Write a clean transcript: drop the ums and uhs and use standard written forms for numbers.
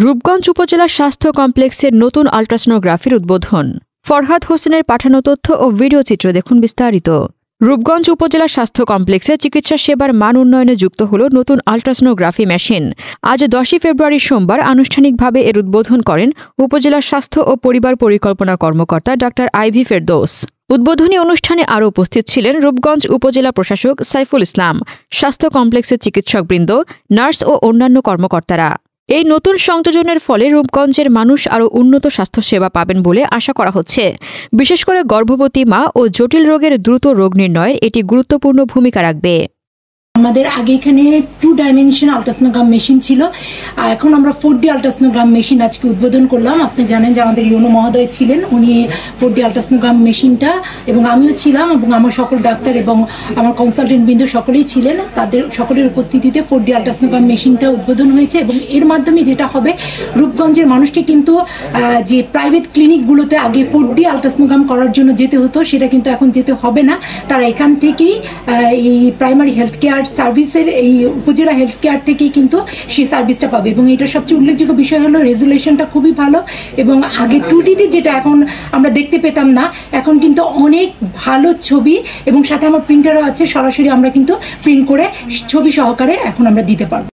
রূপগঞ্জ উপজেলা স্বাস্থ্য কমপ্লেক্সের নতুন আল্ট্রাসোনোগ্রাফির উদ্বোধন। ফরহাদ হোসেনের পাঠানো তথ্য ও ভিডিও চিত্র দেখুন বিস্তারিত। রূপগঞ্জ উপজেলা স্বাস্থ্য কমপ্লেক্সে চিকিৎসা সেবার মান উন্নয়নে যুক্ত হল নতুন আল্ট্রাসোনোগ্রাফি মেশিন। আজ 10 ফেব্রুয়ারি সোমবার আনুষ্ঠানিকভাবে এর উদ্বোধন করেন উপজেলা স্বাস্থ্য ও পরিবার পরিকল্পনা কর্মকর্তা ডাক্তার আইভি ফেরদৌস। উদ্বোধনী অনুষ্ঠানে আরও উপস্থিত ছিলেন রূপগঞ্জ উপজেলা প্রশাসক সাইফুল ইসলাম, স্বাস্থ্য কমপ্লেক্সের চিকিৎসকবৃন্দ, নার্স ও অন্যান্য কর্মকর্তারা। এই নতুন সংযোজনের ফলে রূপগঞ্জের মানুষ আরও উন্নত স্বাস্থ্যসেবা পাবেন বলে আশা করা হচ্ছে। বিশেষ করে গর্ভবতী মা ও জটিল রোগের দ্রুত রোগ নির্ণয়ের এটি গুরুত্বপূর্ণ ভূমিকা রাখবে। আমাদের আগে এখানে 2 ডাইমেনশন আল্ট্রাসোনোগ্রাম মেশিন ছিল, এখন আমরা 4D আল্ট্রাসোনোগ্রাম মেশিন আজকে উদ্বোধন করলাম। আপনি জানেন যে আমাদের ইউনো মহোদয় ছিলেন, উনি 4D আল্ট্রাসোনোগ্রাম মেশিনটা, এবং আমিও ছিলাম, এবং আমার সকল ডাক্তার এবং আমার কনসালটেন্ট বৃন্দ সকলেই ছিলেন। তাদের সকলের উপস্থিতিতে 4D আল্ট্রাসোনোগ্রাম মেশিনটা উদ্বোধন হয়েছে। এবং এর মাধ্যমে যেটা হবে, রূপগঞ্জের মানুষকে কিন্তু যে প্রাইভেট ক্লিনিকগুলোতে আগে 4D আল্ট্রাসোনোগ্রাম করার জন্য যেতে হতো, সেটা কিন্তু এখন যেতে হবে না। তারা এখান থেকেই এই প্রাইমারি হেলথ কেয়ার সার্ভিসের এই উপজেলা হেলথ কেয়ার থেকেই কিন্তু সেই সার্ভিসটা পাবে। এবং এটা সবচেয়ে উল্লেখযোগ্য বিষয় হলো রেজুলেশনটা খুবই ভালো, এবং আগে 2Dতে যেটা এখন আমরা দেখতে পেতাম না, এখন কিন্তু অনেক ভালো ছবি, এবং সাথে আমার প্রিন্টারও আছে, সরাসরি আমরা কিন্তু প্রিন্ট করে ছবি সহকারে এখন আমরা দিতে পারবো।